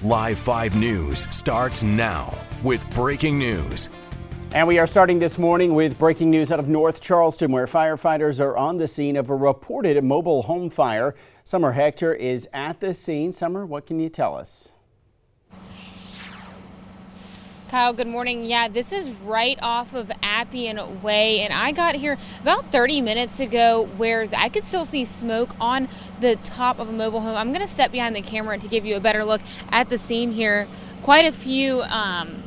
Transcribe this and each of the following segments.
Live 5 News starts now with breaking news. And we are starting this morning with breaking news out of North Charleston, where firefighters are on the scene of a reported mobile home fire. Summer Hector is at the scene. Summer, what can you tell us? Kyle, good morning. Yeah, this is right off of Appian Way, and I got here about 30 minutes ago where I could still see smoke on the top of a mobile home. I'm going to step behind the camera to give you a better look at the scene here. Quite a few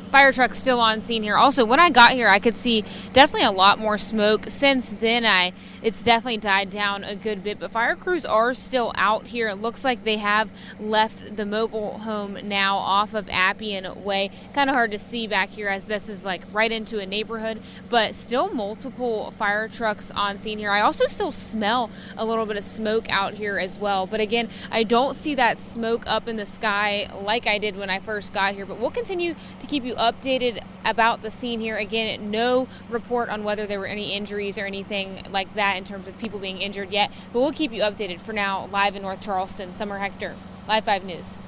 fire trucks still on scene here. Also, when I got here, I could see definitely a lot more smoke. Since then, it's definitely died down a good bit, but fire crews are still out here. It looks like they have left the mobile home now off of Appian Way. Kind of hard to see back here as this is like right into a neighborhood, but still multiple fire trucks on scene here. I also still smell a little bit of smoke out here as well, but again, I don't see that smoke up in the sky like I did when I first got here, but we'll continue to keep you updated about the scene here. Again, no report on whether there were any injuries or anything like that in terms of people being injured yet, but we'll keep you updated. For now, live in North Charleston, Summer Hector, Live 5 News.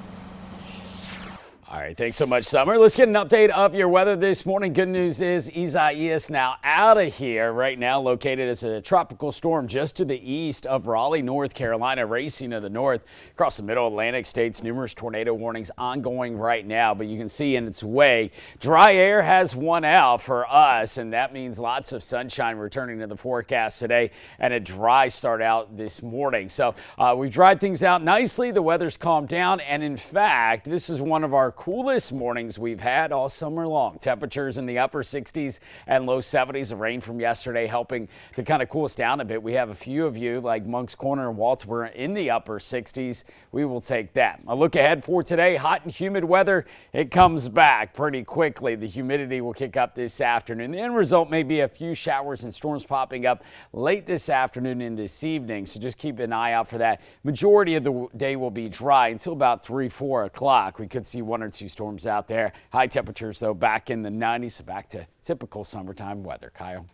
All right, thanks so much, Summer. Let's get an update of your weather this morning. Good news is Isaias now out of here. Right now located as a tropical storm just to the east of Raleigh, North Carolina, racing to the north across the middle Atlantic states. Numerous tornado warnings ongoing right now, but you can see in its way, dry air has won out for us, and that means lots of sunshine returning to the forecast today and a dry start out this morning. So we've dried things out nicely. The weather's calmed down, and in fact, this is one of our coolest mornings we've had all summer long. Temperatures in the upper 60s and low 70s. The rain from yesterday helping to kind of cool us down a bit. We have a few of you like Monk's Corner and Waltz in the upper 60s. We will take that. A look ahead for today. Hot and humid weather. It comes back pretty quickly. The humidity will kick up this afternoon. The end result may be a few showers and storms popping up late this afternoon and this evening. So just keep an eye out for that. Majority of the day will be dry until about 3-4 o'clock. We could see one or two storms out there. High temperatures, though, back in the 90s, so back to typical summertime weather. Kyle.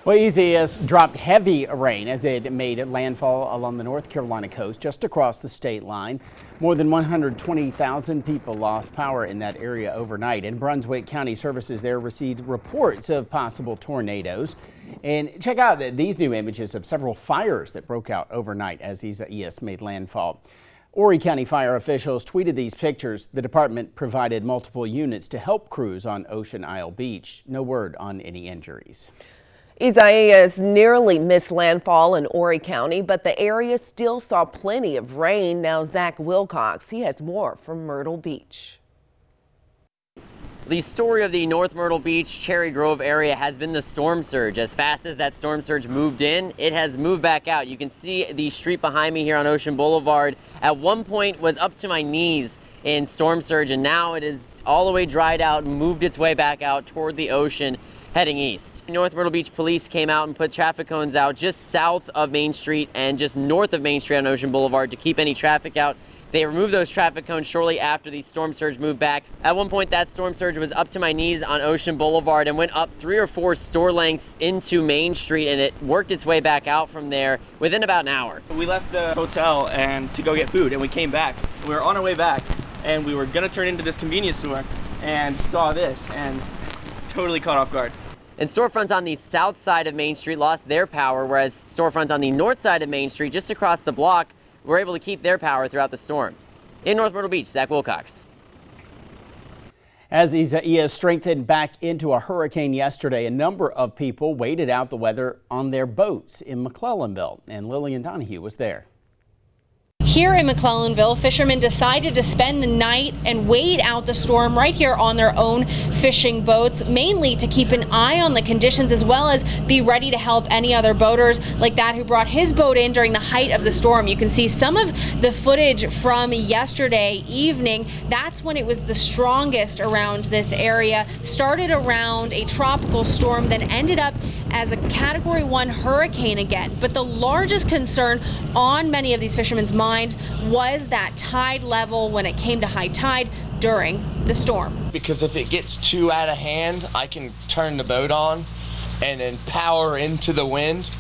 Well, Isaias dropped heavy rain as it made landfall along the North Carolina coast just across the state line. More than 120,000 people lost power in that area overnight, and Brunswick County services there received reports of possible tornadoes. And check out these new images of several fires that broke out overnight as Isaias made landfall. Horry County fire officials tweeted these pictures. The department provided multiple units to help crews on Ocean Isle Beach. No word on any injuries. Isaias nearly missed landfall in Horry County, but the area still saw plenty of rain. Now Zach Wilcox, he has more from Myrtle Beach. The story of the North Myrtle Beach, Cherry Grove area has been the storm surge. As fast as that storm surge moved in, it has moved back out. You can see the street behind me here on Ocean Boulevard at one point was up to my knees in storm surge, and now it is all the way dried out and moved its way back out toward the ocean heading east. North Myrtle Beach police came out and put traffic cones out just south of Main Street and just north of Main Street on Ocean Boulevard to keep any traffic out. They removed those traffic cones shortly after the storm surge moved back. At one point, that storm surge was up to my knees on Ocean Boulevard and went up 3 or 4 store lengths into Main Street, and it worked its way back out from there within about an hour. We left the hotel and to go get food, and we came back. We were on our way back, and we were gonna turn into this convenience store and saw this and totally caught off guard. And storefronts on the south side of Main Street lost their power, whereas storefronts on the north side of Main Street, just across the block, were able to keep their power throughout the storm. In North Myrtle Beach, Zach Wilcox. As Isaias strengthened back into a hurricane yesterday, a number of people waited out the weather on their boats in McClellanville, and Lillian Donahue was there. Here in McClellanville, fishermen decided to spend the night and wait out the storm right here on their own fishing boats, mainly to keep an eye on the conditions as well as be ready to help any other boaters like that who brought his boat in during the height of the storm. You can see some of the footage from yesterday evening. That's when it was the strongest around this area. Started around a tropical storm, then ended up as a Category 1 hurricane again. But the largest concern on many of these fishermen's minds was that tide level when it came to high tide during the storm. Because if it gets too out of hand, I can turn the boat on and then power into the wind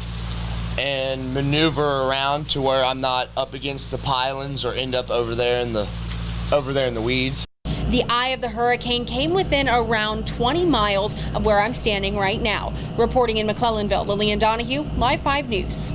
and maneuver around to where I'm not up against the pilings or end up over there in the over there in the weeds. The eye of the hurricane came within around 20 miles of where I'm standing right now. Reporting in McClellanville, Lillian Donahue, Live 5 News.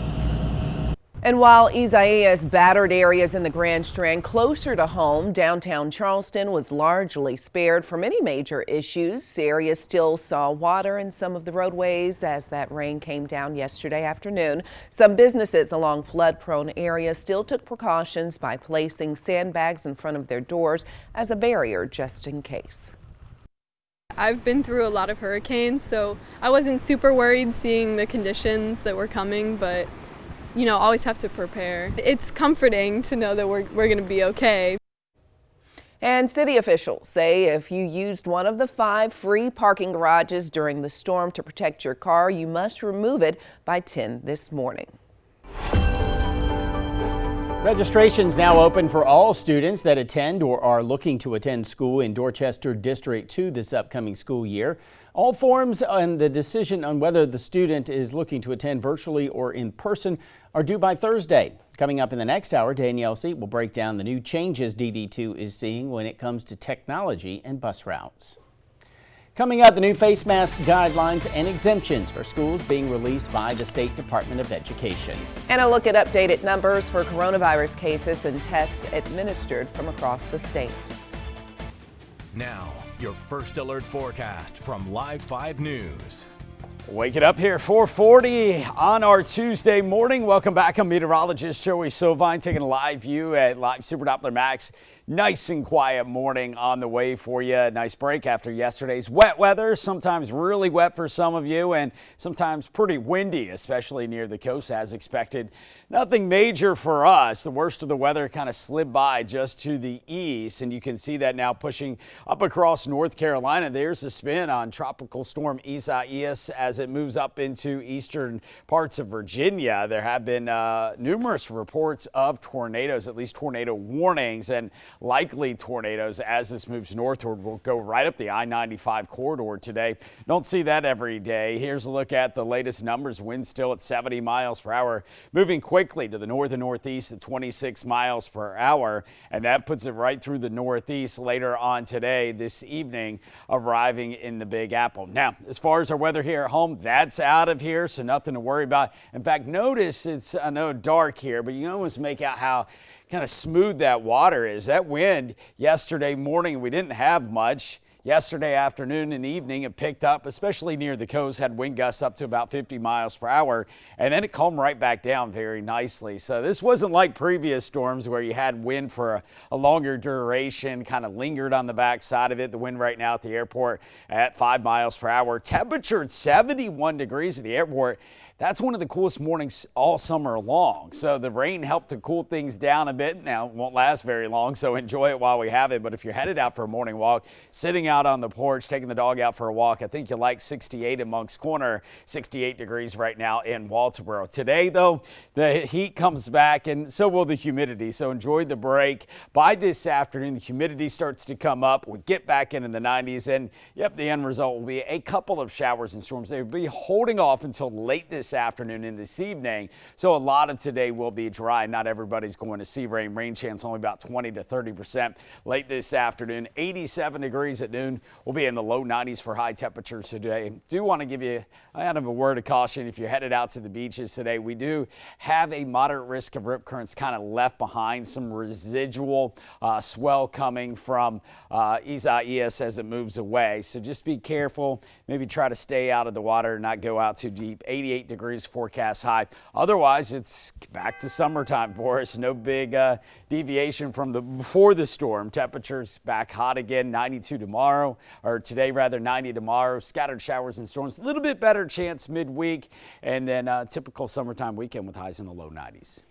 And while Isaias battered areas in the Grand Strand closer to home, downtown Charleston was largely spared from any major issues. Areas still saw water in some of the roadways as that rain came down yesterday afternoon. Some businesses along flood-prone areas still took precautions by placing sandbags in front of their doors as a barrier just in case. I've been through a lot of hurricanes, so I wasn't super worried seeing the conditions that were coming, but you know, always have to prepare. It's comforting to know that we're going to be okay. And city officials say if you used one of the 5 free parking garages during the storm to protect your car, you must remove it by 10 this morning. Registration's now open for all students that attend or are looking to attend school in Dorchester District 2 this upcoming school year. All forms and the decision on whether the student is looking to attend virtually or in person are due by Thursday. Coming up in the next hour, Danielle Seat will break down the new changes DD2 is seeing when it comes to technology and bus routes. Coming up, the new face mask guidelines and exemptions for schools being released by the State Department of Education. And a look at updated numbers for coronavirus cases and tests administered from across the state. Now, your first alert forecast from Live 5 News. Waking up here 4:40 on our Tuesday morning. Welcome back. I'm meteorologist Joey Sovine taking a live view at Live Super Doppler Max. Nice and quiet morning on the way for you. Nice break after yesterday's wet weather. Sometimes really wet for some of you and sometimes pretty windy, especially near the coast as expected. Nothing major for us. The worst of the weather kind of slid by just to the east, and you can see that now pushing up across North Carolina. There's the spin on Tropical Storm Isaias as it moves up into eastern parts of Virginia. There have been numerous reports of tornadoes, at least tornado warnings, and likely tornadoes as this moves northward. Will go right up the I-95 corridor today. Don't see that every day. Here's a look at the latest numbers. Winds still at 70 miles per hour, moving quickly to the north and northeast at 26 miles per hour, and that puts it right through the northeast later on today, this evening, arriving in the Big Apple. Now, as far as our weather here at home, that's out of here, so nothing to worry about. In fact, notice it's, I know, dark here, but you can almost make out how kind of smooth that water is. That wind yesterday morning, we didn't have much. Yesterday afternoon and evening, it picked up, especially near the coast, had wind gusts up to about 50 miles per hour, and then it calmed right back down very nicely. So this wasn't like previous storms where you had wind for a longer duration, kind of lingered on the backside of it. The wind right now at the airport at 5 miles per hour. Temperature at 71 degrees at the airport. That's one of the coolest mornings all summer long. So the rain helped to cool things down a bit. Now, it won't last very long, so enjoy it while we have it. But if you're headed out for a morning walk, sitting out on the porch, taking the dog out for a walk, I think you'll like 68 in Moncks Corner, 68 degrees right now in Walterboro. Today, though, the heat comes back, and so will the humidity. So enjoy the break. By this afternoon, the humidity starts to come up. We get back into the 90s, and yep, the end result will be a couple of showers and storms. They will be holding off until late this afternoon and this evening. So a lot of today will be dry. Not everybody's going to see rain. Rain chance only about 20 to 30% late this afternoon. 87 degrees at noon. We'll be in the low 90s for high temperatures today. Do want to give you kind of a word of caution if you're headed out to the beaches today. We do have a moderate risk of rip currents kind of left behind. Some residual swell coming from Isaias as it moves away. So just be careful. Maybe try to stay out of the water and not go out too deep. 88 degrees forecast high. Otherwise, it's back to summertime for us. No big deviation from before the storm. Temperatures back hot again. 92 tomorrow, or today rather, 90 tomorrow. Scattered showers and storms. A little bit better chance midweek, and then typical summertime weekend with highs in the low 90s.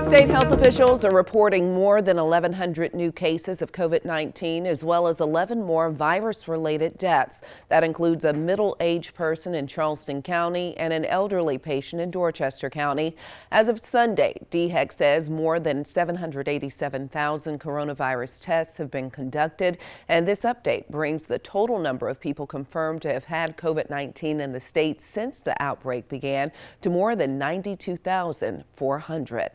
State health officials are reporting more than 1,100 new cases of COVID-19, as well as 11 more virus-related deaths. That includes a middle-aged person in Charleston County and an elderly patient in Dorchester County. As of Sunday, DHEC says more than 787,000 coronavirus tests have been conducted, and this update brings the total number of people confirmed to have had COVID-19 in the state since the outbreak began to more than 92,400.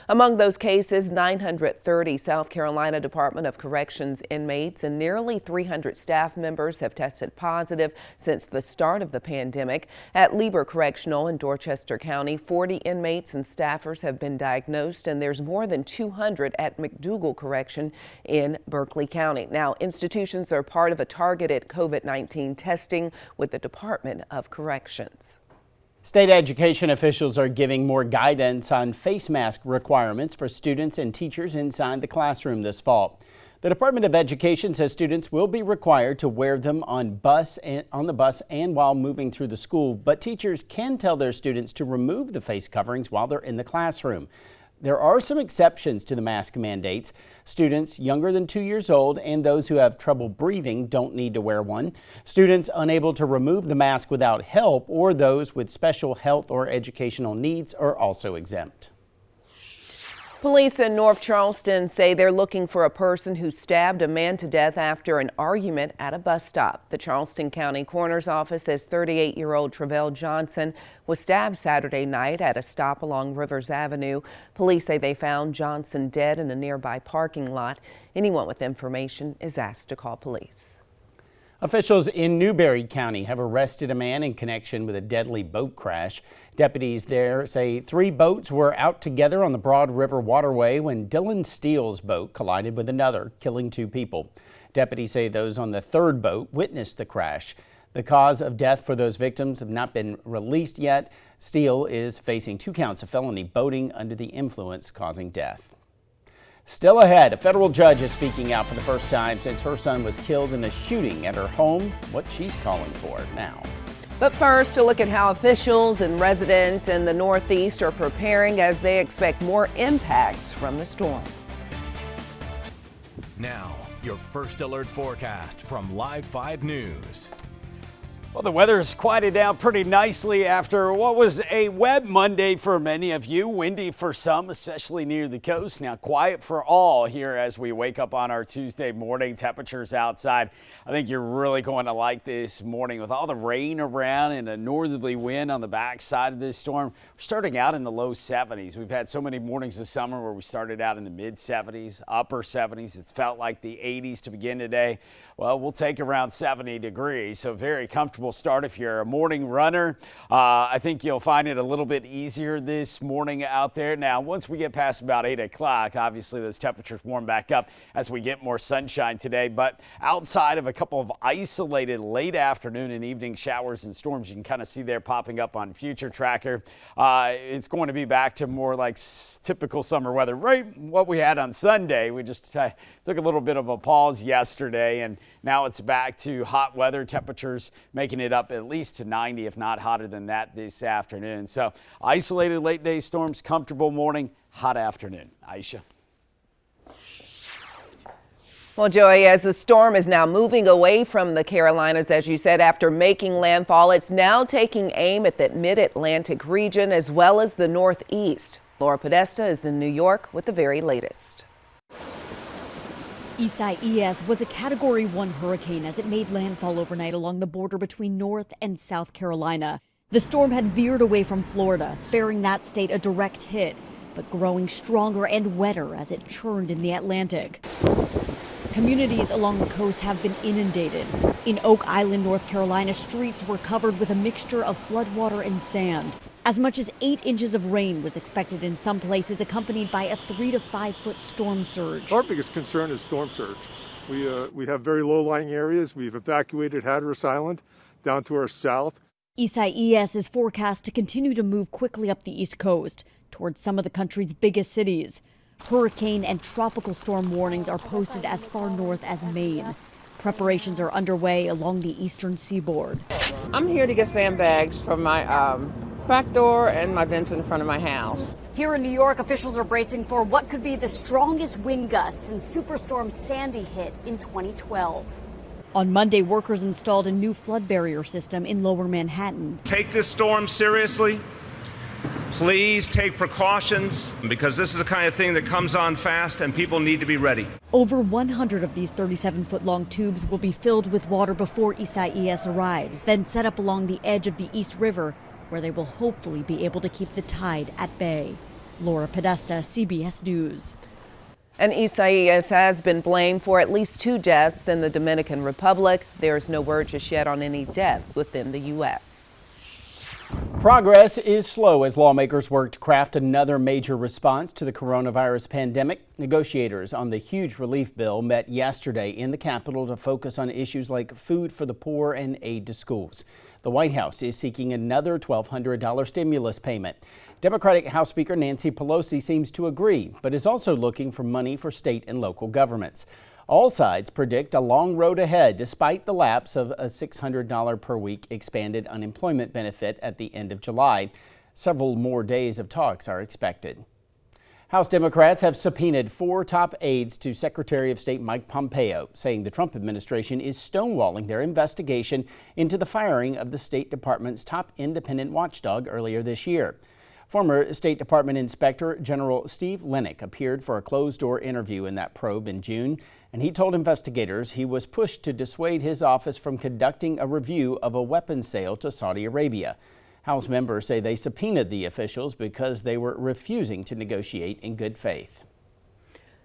Among those cases, 930 South Carolina Department of Corrections inmates and nearly 300 staff members have tested positive since the start of the pandemic. At Lieber Correctional in Dorchester County, 40 inmates and staffers have been diagnosed, and there's more than 200 at McDougal Correction in Berkeley County. Now, institutions are part of a targeted COVID-19 testing with the Department of Corrections. State education officials are giving more guidance on face mask requirements for students and teachers inside the classroom this fall. The Department of Education says students will be required to wear them on the bus and while moving through the school, but teachers can tell their students to remove the face coverings while they're in the classroom. There are some exceptions to the mask mandates. Students younger than 2 years old and those who have trouble breathing don't need to wear one. Students unable to remove the mask without help or those with special health or educational needs are also exempt. Police in North Charleston say they're looking for a person who stabbed a man to death after an argument at a bus stop. The Charleston County Coroner's Office says 38-year-old Travell Johnson was stabbed Saturday night at a stop along Rivers Avenue. Police say they found Johnson dead in a nearby parking lot. Anyone with information is asked to call police. Officials in Newberry County have arrested a man in connection with a deadly boat crash. Deputies there say 3 boats were out together on the Broad River waterway when Dylan Steele's boat collided with another, killing 2 people. Deputies say those on the 3rd boat witnessed the crash. The cause of death for those victims have not been released yet. Steele is facing 2 counts of felony boating under the influence causing death. Still ahead, a federal judge is speaking out for the first time since her son was killed in a shooting at her home. What she's calling for now. But first, a look at how officials and residents in the Northeast are preparing as they expect more impacts from the storm. Now, your first alert forecast from Live 5 News. Well, the weather has quieted down pretty nicely after what was a wet Monday for many of you. Windy for some, especially near the coast. Now quiet for all here as we wake up on our Tuesday morning. Temperatures outside, I think you're really going to like this morning with all the rain around and a northerly wind on the backside of this storm. We're starting out in the low 70s. We've had so many mornings this summer where we started out in the mid 70s, upper 70s. It's felt like the 80s to begin today. Well, we'll take around 70 degrees, so very comfortable start if you're a morning runner. I think you'll find it a little bit easier this morning out there. Now, once we get past about 8 o'clock, obviously those temperatures warm back up as we get more sunshine today. But outside of a couple of isolated late afternoon and evening showers and storms, you can kind of see there popping up on Future Tracker. It's going to be back to more like typical summer weather, right? What we had on Sunday. We just took a little bit of a pause yesterday, and now it's back to hot weather. Temperatures making it up at least to 90, if not hotter than that this afternoon. So isolated late day storms, comfortable morning, hot afternoon. Aisha. Well, Joey, as the storm is now moving away from the Carolinas, as you said, after making landfall, it's now taking aim at the mid-Atlantic region as well as the Northeast. Laura Podesta is in New York with the very latest. Isaias was a Category 1 hurricane as it made landfall overnight along the border between North and South Carolina. The storm had veered away from Florida, sparing that state a direct hit, but growing stronger and wetter as it churned in the Atlantic. Communities along the coast have been inundated. In Oak Island, North Carolina, streets were covered with a mixture of floodwater and sand. As much as 8 inches of rain was expected in some places, accompanied by a 3 to 5 foot storm surge. Our biggest concern is storm surge. We have very low-lying areas. We've evacuated Hatteras Island down to our south. Isaias is forecast to continue to move quickly up the East Coast towards some of the country's biggest cities. Hurricane and tropical storm warnings are posted as far north as Maine. Preparations are underway along the eastern seaboard. I'm here to get sandbags from my back door and my vents in front of my house. Here in New York, officials are bracing for what could be the strongest wind gusts since Superstorm Sandy hit in 2012. On Monday, workers installed a new flood barrier system in lower Manhattan. Take this storm seriously. Please take precautions, because this is the kind of thing that comes on fast and people need to be ready. Over 100 of these 37-foot-long tubes will be filled with water before Isaias arrives, then set up along the edge of the East River, where they will hopefully be able to keep the tide at bay. Laura Podesta, CBS News. And Isaias has been blamed for at least 2 deaths in the Dominican Republic. There is no word just yet on any deaths within the U.S. Progress is slow as lawmakers work to craft another major response to the coronavirus pandemic. Negotiators on the huge relief bill met yesterday in the Capitol to focus on issues like food for the poor and aid to schools. The White House is seeking another $1,200 stimulus payment. Democratic House Speaker Nancy Pelosi seems to agree, but is also looking for money for state and local governments. All sides predict a long road ahead despite the lapse of a $600 per week expanded unemployment benefit at the end of July. Several more days of talks are expected. House Democrats have subpoenaed 4 top aides to Secretary of State Mike Pompeo, saying the Trump administration is stonewalling their investigation into the firing of the State Department's top independent watchdog earlier this year. Former State Department Inspector General Steve Lennick appeared for a closed-door interview in that probe in June, and he told investigators he was pushed to dissuade his office from conducting a review of a weapons sale to Saudi Arabia. House members say they subpoenaed the officials because they were refusing to negotiate in good faith.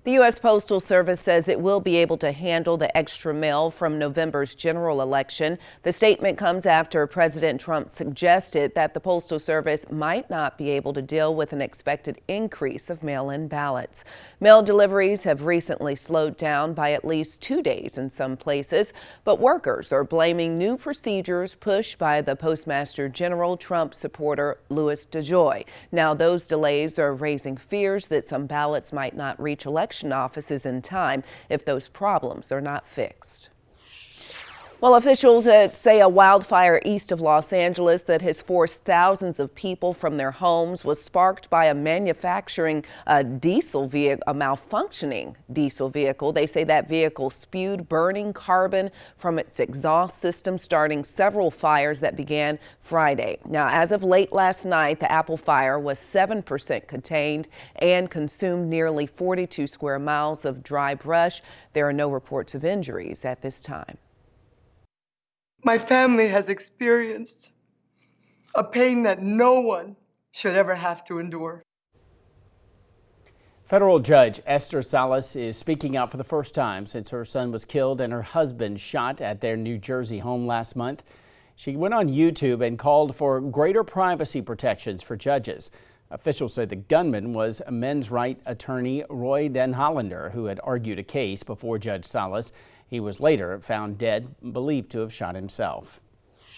The U.S. Postal Service says it will be able to handle the extra mail from November's general election. The statement comes after President Trump suggested that the Postal Service might not be able to deal with an expected increase of mail-in ballots. Mail deliveries have recently slowed down by at least 2 days in some places, but workers are blaming new procedures pushed by the Postmaster General Trump supporter Louis DeJoy. Now those delays are raising fears that some ballots might not reach election offices in time if those problems are not fixed. Well, officials say a wildfire east of Los Angeles that has forced thousands of people from their homes was sparked by a manufacturing malfunctioning diesel vehicle. They say that vehicle spewed burning carbon from its exhaust system, starting several fires that began Friday. Now, as of late last night, the Apple fire was 7% contained and consumed nearly 42 square miles of dry brush. There are no reports of injuries at this time. My family has experienced a pain that no one should ever have to endure. Federal Judge Esther Salas is speaking out for the first time since her son was killed and her husband shot at their New Jersey home last month. She went on YouTube and called for greater privacy protections for judges. Officials say the gunman was a men's right attorney Roy Den Hollander, who had argued a case before Judge Salas. He was later found dead, believed to have shot himself.